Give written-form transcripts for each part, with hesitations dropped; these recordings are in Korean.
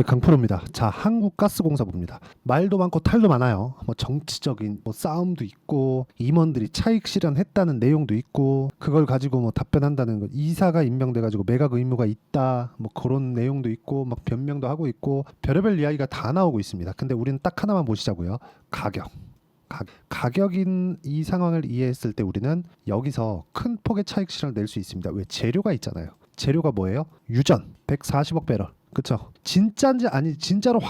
강프로입니다. 자, 한국가스공사부입니다. 말도 많고 탈도 많아요. 뭐 정치적인 뭐 싸움도 있고 임원들이 차익 실현했다는 내용도 있고 그걸 가지고 뭐 답변한다는 거, 이사가 임명돼 가지고 매각 의무가 있다 뭐 그런 내용도 있고 막 변명도 하고 있고 별의별 이야기가 다 나오고 있습니다. 근데 우리는 딱 하나만 보시자고요. 가격인 이 상황을 이해했을 때 우리는 여기서 큰 폭의 차익 실현을 낼 수 있습니다. 왜? 재료가 있잖아요. 재료가 뭐예요? 유전 140억 배럴. 그쵸? 진짜인지 아니 진짜로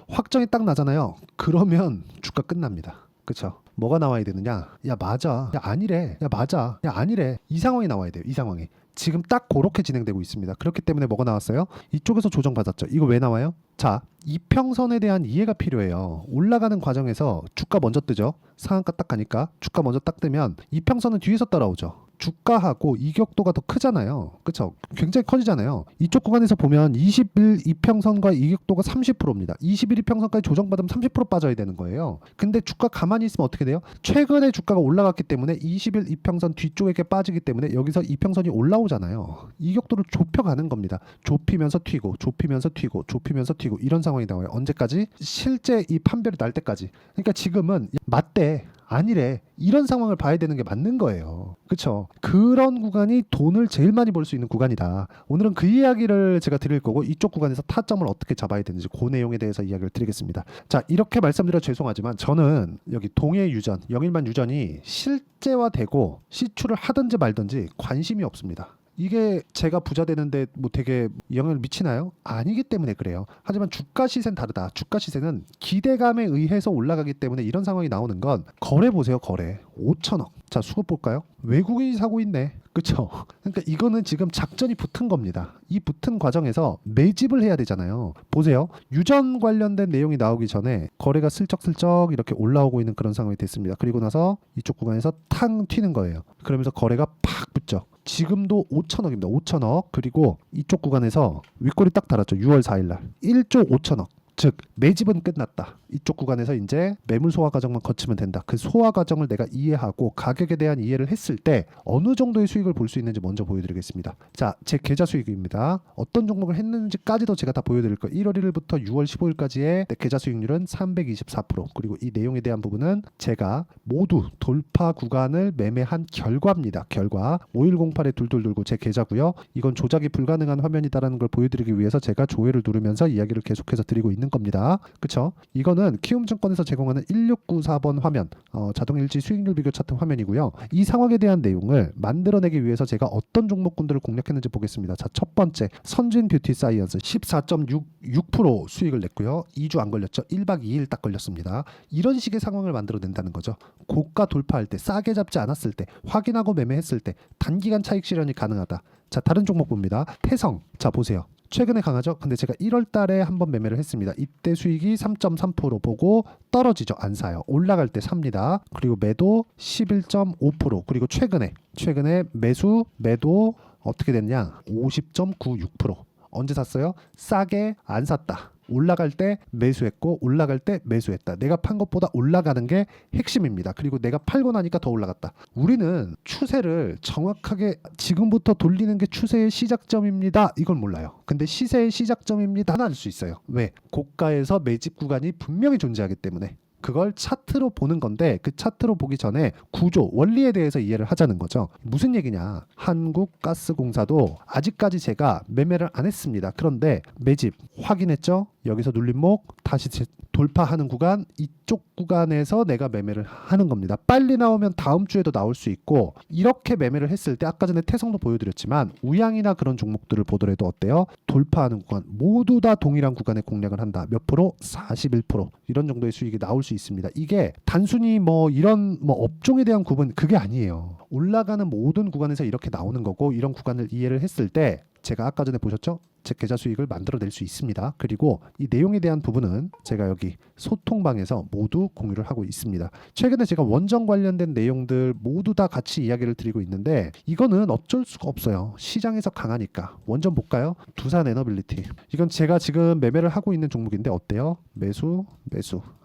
확정이 딱 나잖아요. 그러면 주가 끝납니다. 그쵸? 뭐가 나와야 되느냐? 야 맞아. 야 아니래. 야 맞아. 야 아니래. 이 상황이 나와야 돼요. 이 상황이. 지금 딱 그렇게 진행되고 있습니다. 그렇기 때문에 뭐가 나왔어요? 이쪽에서 조정받았죠. 이거 왜 나와요? 자, 이평선에 대한 이해가 필요해요. 올라가는 과정에서 주가 먼저 뜨죠. 상한가 딱 가니까 주가 먼저 딱 뜨면 이평선은 뒤에서 따라오죠. 주가하고 이격도가 더 크잖아요. 그쵸? 굉장히 커지잖아요. 이쪽 구간에서 보면 20일 이평선과 이격도가 30%입니다. 20일 이평선까지 조정받으면 30% 빠져야 되는 거예요. 근데 주가 가만히 있으면 어떻게 돼요? 최근에 주가가 올라갔기 때문에 20일 이평선 뒤쪽에 빠지기 때문에 여기서 이평선이 올라오잖아요. 이격도를 좁혀가는 겁니다. 좁히면서 튀고 좁히면서 튀고 좁히면서 튀고 이런 상황이 나와요. 언제까지? 실제 이 판별이 날 때까지. 그러니까 지금은 맞대. 아니래. 이런 상황을 봐야 되는 게 맞는 거예요. 그쵸? 그런 구간이 돈을 제일 많이 벌 수 있는 구간이다. 오늘은 그 이야기를 제가 드릴 거고 이쪽 구간에서 타점을 어떻게 잡아야 되는지 그 내용에 대해서 이야기를 드리겠습니다. 자, 이렇게 말씀드려 죄송하지만 저는 여기 동해 유전, 영일만 유전이 실제화되고 시추를 하든지 말든지 관심이 없습니다. 이게 제가 부자 되는데 뭐 되게 영향을 미치나요? 아니기 때문에 그래요. 하지만 주가 시세는 다르다. 주가 시세는 기대감에 의해서 올라가기 때문에 이런 상황이 나오는 건 거래 보세요. 거래 5천억. 자, 수급 볼까요? 외국인이 사고 있네. 그쵸? 그러니까 이거는 지금 작전이 붙은 겁니다. 이 붙은 과정에서 매집을 해야 되잖아요. 보세요. 유전 관련된 내용이 나오기 전에 거래가 슬쩍슬쩍 이렇게 올라오고 있는 그런 상황이 됐습니다. 그리고 나서 이쪽 구간에서 탕 튀는 거예요. 그러면서 거래가 팍 붙죠. 지금도 5천억입니다. 5천억. 그리고 이쪽 구간에서 윗골이 딱 달았죠. 6월 4일날 1조 5천억. 즉 매집은 끝났다. 이쪽 구간에서 이제 매물 소화 과정만 거치면 된다. 그 소화 과정을 내가 이해하고 가격에 대한 이해를 했을 때 어느 정도의 수익을 볼 수 있는지 먼저 보여드리겠습니다. 자, 제 계좌 수익입니다. 어떤 종목을 했는지까지도 제가 다 보여드릴 거예요. 1월 1일부터 6월 15일까지의 계좌 수익률은 324%. 그리고 이 내용에 대한 부분은 제가 모두 돌파 구간을 매매한 결과입니다. 결과 5108에 둘둘 돌고 제 계좌고요. 이건 조작이 불가능한 화면이다라는 걸 보여드리기 위해서 제가 조회를 누르면서 이야기를 계속해서 드리고 있는 겁니다. 그쵸? 이거는 키움증권에서 제공하는 1694번 화면, 자동일지 수익률 비교 차트 화면이고요. 이 상황에 대한 내용을 만들어내기 위해서 제가 어떤 종목군들을 공략했는지 보겠습니다. 자, 첫 번째 선진 뷰티 사이언스 14.66% 수익을 냈고요. 2주 안 걸렸죠. 1박 2일 딱 걸렸습니다. 이런 식의 상황을 만들어낸다는 거죠. 고가 돌파할 때, 싸게 잡지 않았을 때, 확인하고 매매했을 때 단기간 차익 실현이 가능하다. 자, 다른 종목 봅니다. 태성. 자, 보세요. 최근에 강하죠? 근데 제가 1월 달에 한번 매매를 했습니다. 이때 수익이 3.3% 보고 떨어지죠? 안 사요. 올라갈 때 삽니다. 그리고 매도 11.5%. 그리고 최근에 매도 어떻게 됐냐? 50.96%. 언제 샀어요? 싸게 안 샀다. 올라갈 때 매수했고 올라갈 때 매수했다. 내가 판 것보다 올라가는 게 핵심입니다. 그리고 내가 팔고 나니까 더 올라갔다. 우리는 추세를 정확하게 지금부터 돌리는 게 추세의 시작점입니다. 이걸 몰라요. 근데 시세의 시작점입니다는 알 수 있어요. 왜? 고가에서 매집 구간이 분명히 존재하기 때문에. 그걸 차트로 보는 건데 그 차트로 보기 전에 구조, 원리에 대해서 이해를 하자는 거죠. 무슨 얘기냐? 한국가스공사도 아직까지 제가 매매를 안 했습니다. 그런데 매집 확인했죠? 여기서 눌림목 다시 돌파하는 구간, 이쪽 구간에서 내가 매매를 하는 겁니다. 빨리 나오면 다음 주에도 나올 수 있고 이렇게 매매를 했을 때 아까 전에 태성도 보여드렸지만 우양이나 그런 종목들을 보더라도 어때요? 돌파하는 구간 모두 다 동일한 구간에 공략을 한다. 몇 프로? 41%. 이런 정도의 수익이 나올 수 있습니다. 이게 단순히 뭐 이런 뭐 업종에 대한 구분 그게 아니에요. 올라가는 모든 구간에서 이렇게 나오는 거고 이런 구간을 이해를 했을 때 제가 아까 전에 보셨죠? 제 계좌 수익을 만들어낼 수 있습니다. 그리고 이 내용에 대한 부분은 제가 여기 소통방에서 모두 공유를 하고 있습니다. 최근에 제가 원전 관련된 내용들 모두 다 같이 이야기를 드리고 있는데 이거는 어쩔 수가 없어요. 시장에서 강하니까. 원전 볼까요? 두산 에너빌리티. 이건 제가 지금 매매를 하고 있는 종목인데 어때요? 매수.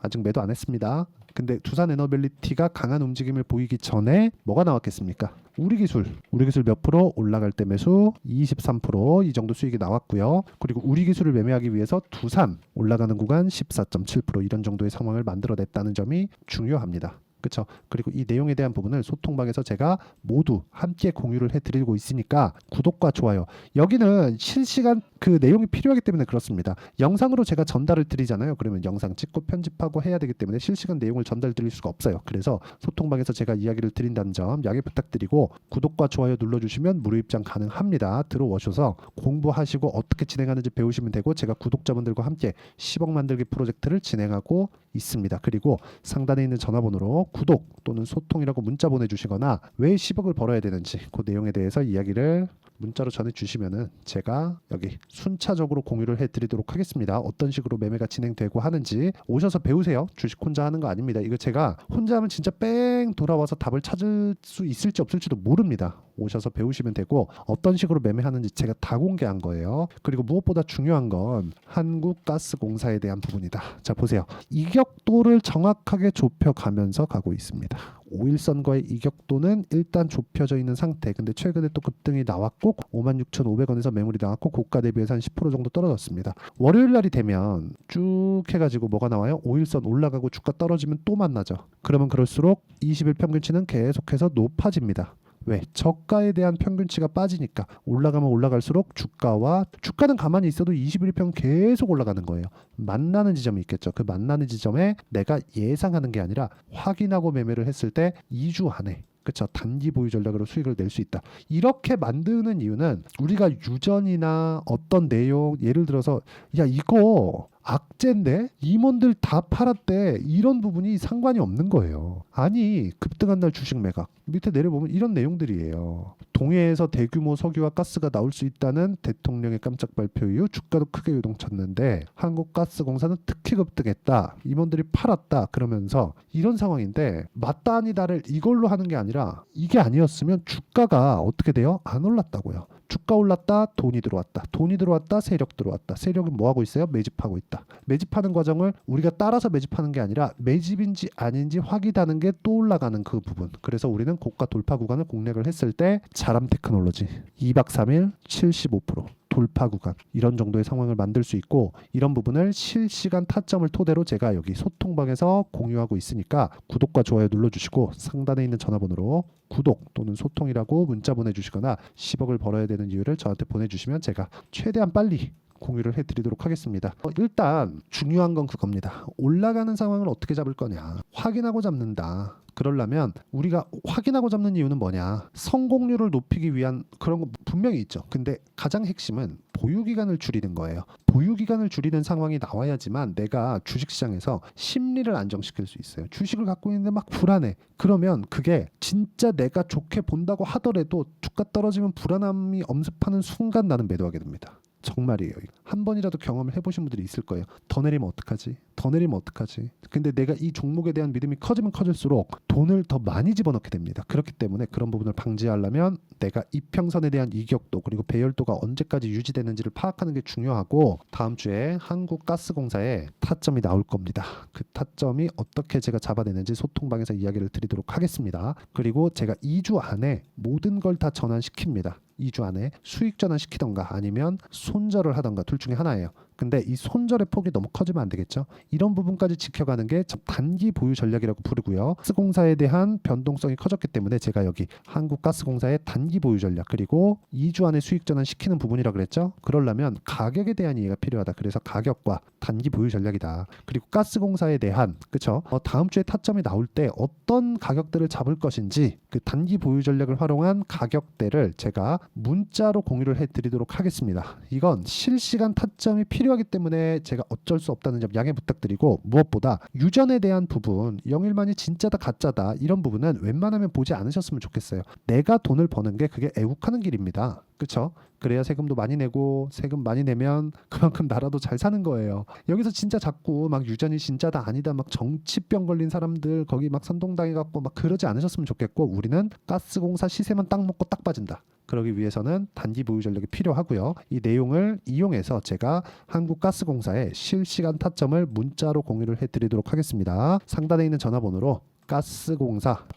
아직 매도 안 했습니다. 근데 두산 에너빌리티가 강한 움직임을 보이기 전에 뭐가 나왔겠습니까? 우리기술 몇 프로 올라갈 때 매수 23%이 정도 수익이 나왔고요. 그리고 우리기술을 매매하기 위해서 두산 올라가는 구간 14.7% 이런 정도의 상황을 만들어냈다는 점이 중요합니다. 그렇죠. 그리고 이 내용에 대한 부분을 소통방에서 제가 모두 함께 공유를 해드리고 있으니까 구독과 좋아요. 여기는 실시간 그 내용이 필요하기 때문에 그렇습니다. 영상으로 제가 전달을 드리잖아요. 그러면 영상 찍고 편집하고 해야 되기 때문에 실시간 내용을 전달 드릴 수가 없어요. 그래서 소통방에서 제가 이야기를 드린다는 점 양해 부탁드리고 구독과 좋아요 눌러주시면 무료 입장 가능합니다. 들어오셔서 공부하시고 어떻게 진행하는지 배우시면 되고 제가 구독자분들과 함께 10억 만들기 프로젝트를 진행하고 있습니다. 그리고 상단에 있는 전화번호로 구독 또는 소통이라고 문자 보내주시거나 왜 10억을 벌어야 되는지 그 내용에 대해서 이야기를 문자로 전해주시면은 제가 여기 순차적으로 공유를 해드리도록 하겠습니다. 어떤 식으로 매매가 진행되고 하는지 오셔서 배우세요. 주식 혼자 하는 거 아닙니다. 이거 제가 혼자 하면 진짜 뺑 돌아와서 답을 찾을 수 있을지 없을지도 모릅니다. 오셔서 배우시면 되고 어떤 식으로 매매하는지 제가 다 공개한 거예요. 그리고 무엇보다 중요한 건 한국가스공사에 대한 부분이다. 자 보세요. 이격도를 정확하게 좁혀가면서 가고 있습니다. 5일선과의 이격도는 일단 좁혀져 있는 상태. 근데 최근에 또 급등이 나왔고 56,500원에서 매물이 나왔고 고가 대비해서 한 10% 정도 떨어졌습니다. 월요일 날이 되면 쭉 해가지고 뭐가 나와요? 5일선 올라가고 주가 떨어지면 또 만나죠. 그러면 그럴수록 20일 평균치는 계속해서 높아집니다. 왜? 저가에 대한 평균치가 빠지니까 올라가면 올라갈수록 주가는 가만히 있어도 21일 평 계속 올라가는 거예요. 만나는 지점이 있겠죠. 그 만나는 지점에 내가 예상하는 게 아니라 확인하고 매매를 했을 때 2주 안에 그렇죠. 단기 보유 전략으로 수익을 낼 수 있다. 이렇게 만드는 이유는 우리가 유전이나 어떤 내용 예를 들어서 야 이거 악재인데 임원들 다 팔았대 이런 부분이 상관이 없는 거예요. 아니 급등한 날 주식 매각 밑에 내려보면 이런 내용들이에요. 동해에서 대규모 석유와 가스가 나올 수 있다는 대통령의 깜짝 발표 이후 주가도 크게 요동쳤는데 한국가스공사는 특히 급등했다. 임원들이 팔았다. 그러면서 이런 상황인데 맞다 아니다를 이걸로 하는 게 아니라 이게 아니었으면 주가가 어떻게 돼요? 안 올랐다고요. 주가 올랐다 돈이 들어왔다. 돈이 들어왔다 세력 들어왔다. 세력은 뭐 하고 있어요? 매집하고 있다. 매집하는 과정을 우리가 따라서 매집하는 게 아니라 매집인지 아닌지 확인하는 게 또 올라가는 그 부분. 그래서 우리는 고가 돌파 구간을 공략을 했을 때 자람 테크놀로지 2박 3일 75% 돌파 구간 이런 정도의 상황을 만들 수 있고 이런 부분을 실시간 타점을 토대로 제가 여기 소통방에서 공유하고 있으니까 구독과 좋아요 눌러주시고 상단에 있는 전화번호로 구독 또는 소통이라고 문자 보내주시거나 10억을 벌어야 되는 이유를 저한테 보내주시면 제가 최대한 빨리 공유를 해드리도록 하겠습니다. 일단 중요한 건 그겁니다. 올라가는 상황을 어떻게 잡을 거냐 확인하고 잡는다. 그러려면 우리가 확인하고 잡는 이유는 뭐냐 성공률을 높이기 위한 그런 거 분명히 있죠. 근데 가장 핵심은 보유기간을 줄이는 거예요. 보유기간을 줄이는 상황이 나와야지만 내가 주식시장에서 심리를 안정시킬 수 있어요. 주식을 갖고 있는데 막 불안해. 그러면 그게 진짜 내가 좋게 본다고 하더라도 주가 떨어지면 불안함이 엄습하는 순간 나는 매도하게 됩니다. 정말이에요. 한 번이라도 경험을 해보신 분들이 있을 거예요. 더 내리면 어떡하지? 더 내리면 어떡하지? 근데 내가 이 종목에 대한 믿음이 커지면 커질수록 돈을 더 많이 집어넣게 됩니다. 그렇기 때문에 그런 부분을 방지하려면 내가 이평선에 대한 이격도 그리고 배열도가 언제까지 유지되는지를 파악하는 게 중요하고 다음 주에 한국가스공사에 타점이 나올 겁니다. 그 타점이 어떻게 제가 잡아내는지 소통방에서 이야기를 드리도록 하겠습니다. 그리고 제가 2주 안에 모든 걸 다 전환시킵니다. 2주 안에 수익 전환시키던가 아니면 손절을 하던가 둘 중에 하나예요. 근데 이 손절의 폭이 너무 커지면 안 되겠죠. 이런 부분까지 지켜가는 게 단기 보유 전략이라고 부르고요. 가스공사에 대한 변동성이 커졌기 때문에 제가 여기 한국가스공사의 단기 보유 전략 그리고 2주 안에 수익 전환 시키는 부분이라 그랬죠. 그러려면 가격에 대한 이해가 필요하다. 그래서 가격과 단기 보유 전략이다. 그리고 가스공사에 대한 그쵸? 다음 주에 타점이 나올 때 어떤 가격대를 잡을 것인지 그 단기 보유 전략을 활용한 가격대를 제가 문자로 공유를 해드리도록 하겠습니다. 이건 실시간 타점이 필요하기 때문에 제가 어쩔 수 없다는 점 양해 부탁드리고 무엇보다 유전에 대한 부분 0일만이 진짜다 가짜다 이런 부분은 웬만하면 보지 않으셨으면 좋겠어요. 내가 돈을 버는 게 그게 애국하는 길입니다. 그쵸? 그래야 세금도 많이 내고 세금 많이 내면 그만큼 나라도 잘 사는 거예요. 여기서 진짜 자꾸 막 유전이 진짜다 아니다 막 정치병 걸린 사람들 거기 막 선동당해갖고 막 그러지 않으셨으면 좋겠고 우리는 가스공사 시세만 딱 먹고 딱 빠진다. 그러기 위해서는 단기 보유 전략이 필요하고요. 이 내용을 이용해서 제가 한국가스공사에 실시간 타점을 문자로 공유를 해드리도록 하겠습니다. 상단에 있는 전화번호로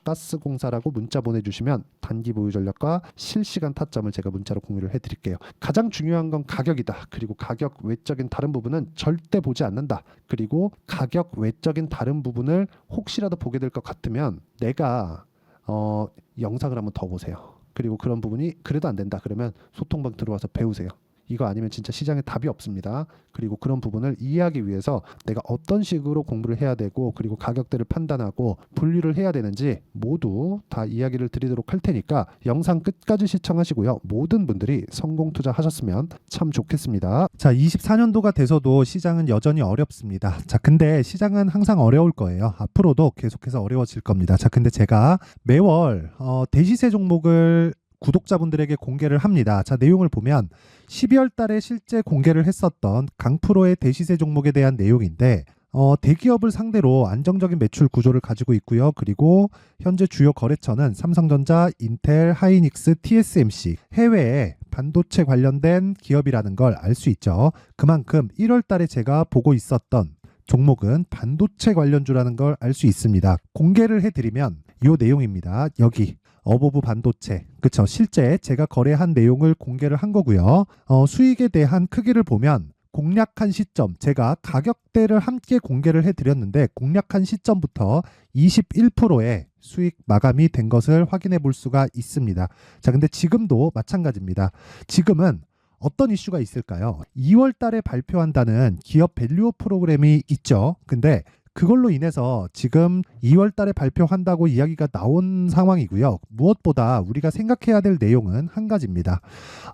가스공사라고 문자 보내주시면 단기 보유 전략과 실시간 타점을 제가 문자로 공유를 해드릴게요. 가장 중요한 건 가격이다. 그리고 가격 외적인 다른 부분은 절대 보지 않는다. 그리고 가격 외적인 다른 부분을 혹시라도 보게 될 것 같으면 내가 영상을 한번 더 보세요. 그리고 그런 부분이 그래도 안 된다. 그러면 소통방 들어와서 배우세요. 이거 아니면 진짜 시장에 답이 없습니다. 그리고 그런 부분을 이해하기 위해서 내가 어떤 식으로 공부를 해야 되고 그리고 가격대를 판단하고 분류를 해야 되는지 모두 다 이야기를 드리도록 할 테니까 영상 끝까지 시청하시고요. 모든 분들이 성공 투자하셨으면 참 좋겠습니다. 자, 24년도가 돼서도 시장은 여전히 어렵습니다. 자, 근데 시장은 항상 어려울 거예요. 앞으로도 계속해서 어려워질 겁니다. 자, 근데 제가 매월 대시세 종목을 구독자분들에게 공개를 합니다. 자, 내용을 보면 12월 달에 실제 공개를 했었던 강프로의 대시세 종목에 대한 내용인데 대기업을 상대로 안정적인 매출 구조를 가지고 있고요. 그리고 현재 주요 거래처는 삼성전자, 인텔, 하이닉스, TSMC, 해외에 반도체 관련된 기업이라는 걸 알 수 있죠. 그만큼 1월 달에 제가 보고 있었던 종목은 반도체 관련주라는 걸 알 수 있습니다. 공개를 해드리면 이 내용입니다. 여기 어보브 반도체, 그쵸? 실제 제가 거래한 내용을 공개를 한 거고요. 수익에 대한 크기를 보면 공략한 시점, 제가 가격대를 함께 공개를 해드렸는데 공략한 시점부터 21%의 수익 마감이 된 것을 확인해 볼 수가 있습니다. 자, 근데 지금도 마찬가지입니다. 지금은 어떤 이슈가 있을까요? 2월 달에 발표한다는 기업 밸류업 프로그램이 있죠. 근데 그걸로 인해서 지금 2월 달에 발표한다고 이야기가 나온 상황이고요. 무엇보다 우리가 생각해야 될 내용은 한 가지입니다.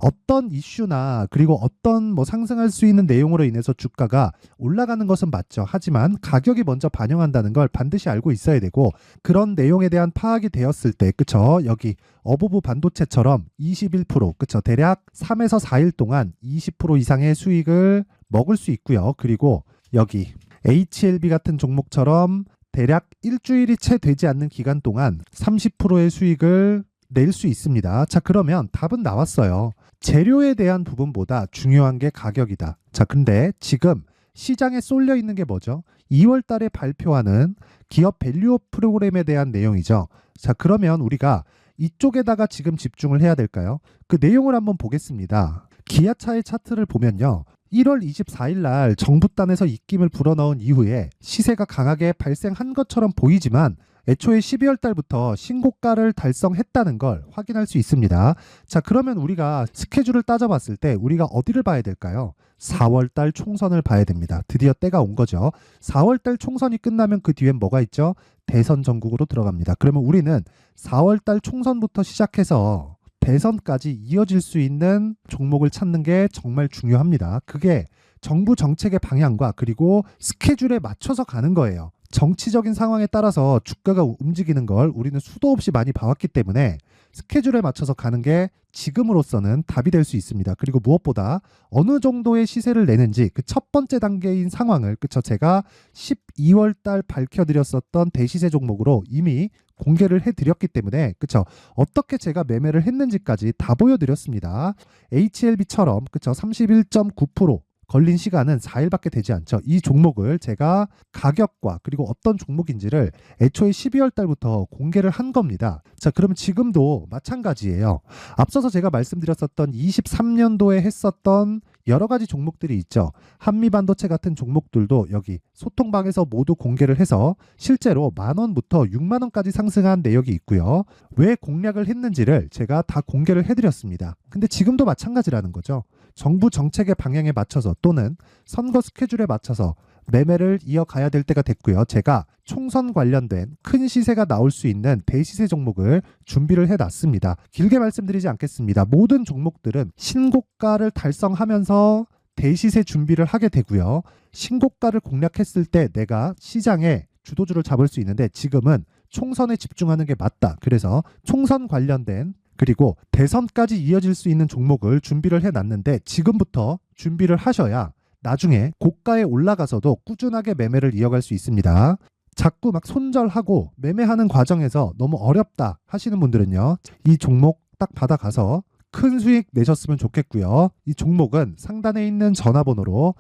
어떤 이슈나 그리고 어떤 상승할 수 있는 내용으로 인해서 주가가 올라가는 것은 맞죠. 하지만 가격이 먼저 반영한다는 걸 반드시 알고 있어야 되고 그런 내용에 대한 파악이 되었을 때, 그쵸? 여기 어보브 반도체처럼 21%, 그쵸? 대략 3에서 4일 동안 20% 이상의 수익을 먹을 수 있고요. 그리고 여기 HLB 같은 종목처럼 대략 일주일이 채 되지 않는 기간 동안 30%의 수익을 낼 수 있습니다. 자, 그러면 답은 나왔어요. 재료에 대한 부분보다 중요한 게 가격이다. 자, 근데 지금 시장에 쏠려 있는 게 뭐죠? 2월 달에 발표하는 기업 밸류업 프로그램에 대한 내용이죠. 자, 그러면 우리가 이쪽에다가 지금 집중을 해야 될까요? 그 내용을 한번 보겠습니다. 기아차의 차트를 보면요. 1월 24일 날 정부단에서 입김을 불어넣은 이후에 시세가 강하게 발생한 것처럼 보이지만 애초에 12월 달부터 신고가를 달성했다는 걸 확인할 수 있습니다. 자, 그러면 우리가 스케줄을 따져봤을 때 우리가 어디를 봐야 될까요? 4월 달 총선을 봐야 됩니다. 드디어 때가 온 거죠. 4월 달 총선이 끝나면 그 뒤엔 뭐가 있죠? 대선 전국으로 들어갑니다. 그러면 우리는 4월 달 총선부터 시작해서 대선까지 이어질 수 있는 종목을 찾는 게 정말 중요합니다. 그게 정부 정책의 방향과 그리고 스케줄에 맞춰서 가는 거예요. 정치적인 상황에 따라서 주가가 움직이는 걸 우리는 수도 없이 많이 봐왔기 때문에 스케줄에 맞춰서 가는 게 지금으로서는 답이 될 수 있습니다. 그리고 무엇보다 어느 정도의 시세를 내는지 그 첫 번째 단계인 상황을, 그쵸? 제가 12월 달 밝혀드렸었던 대시세 종목으로 이미 공개를 해드렸기 때문에, 그쵸? 어떻게 제가 매매를 했는지까지 다 보여드렸습니다. HLB처럼, 그쵸? 31.9% 걸린 시간은 4일밖에 되지 않죠. 이 종목을 제가 가격과 그리고 어떤 종목인지를 애초에 12월 달부터 공개를 한 겁니다. 자, 그러면 지금도 마찬가지예요. 앞서서 제가 말씀드렸었던 23년도에 했었던 여러 가지 종목들이 있죠. 한미반도체 같은 종목들도 여기 소통방에서 모두 공개를 해서 실제로 10,000원부터 60,000원까지 상승한 내역이 있고요. 왜 공략을 했는지를 제가 다 공개를 해드렸습니다. 근데 지금도 마찬가지라는 거죠. 정부 정책의 방향에 맞춰서 또는 선거 스케줄에 맞춰서 매매를 이어가야 될 때가 됐고요. 제가 총선 관련된 큰 시세가 나올 수 있는 대시세 종목을 준비를 해놨습니다. 길게 말씀드리지 않겠습니다. 모든 종목들은 신고가를 달성하면서 대시세 준비를 하게 되고요. 신고가를 공략했을 때 내가 시장에 주도주를 잡을 수 있는데 지금은 총선에 집중하는 게 맞다. 그래서 총선 관련된 그리고 대선까지 이어질 수 있는 종목을 준비를 해놨는데 지금부터 준비를 하셔야 나중에 고가에 올라가서도 꾸준하게 매매를 이어갈 수 있습니다. 자꾸 막 손절하고 매매하는 과정에서 너무 어렵다 하시는 분들은요. 이 종목 딱 받아가서 큰 수익 내셨으면 좋겠고요. 이 종목은 상단에 있는 전화번호로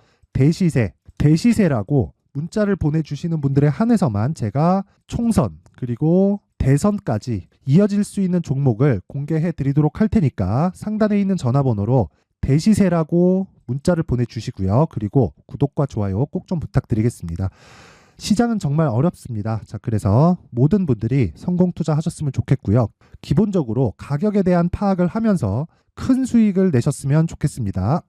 대시세라고 문자를 보내주시는 분들에 한해서만 제가 총선 그리고 대선까지 이어질 수 있는 종목을 공개해 드리도록 할 테니까 상단에 있는 전화번호로 대시세라고 문자를 보내주시고요. 그리고 구독과 좋아요 꼭 좀 부탁드리겠습니다. 시장은 정말 어렵습니다. 자, 그래서 모든 분들이 성공 투자하셨으면 좋겠고요. 기본적으로 가격에 대한 파악을 하면서 큰 수익을 내셨으면 좋겠습니다.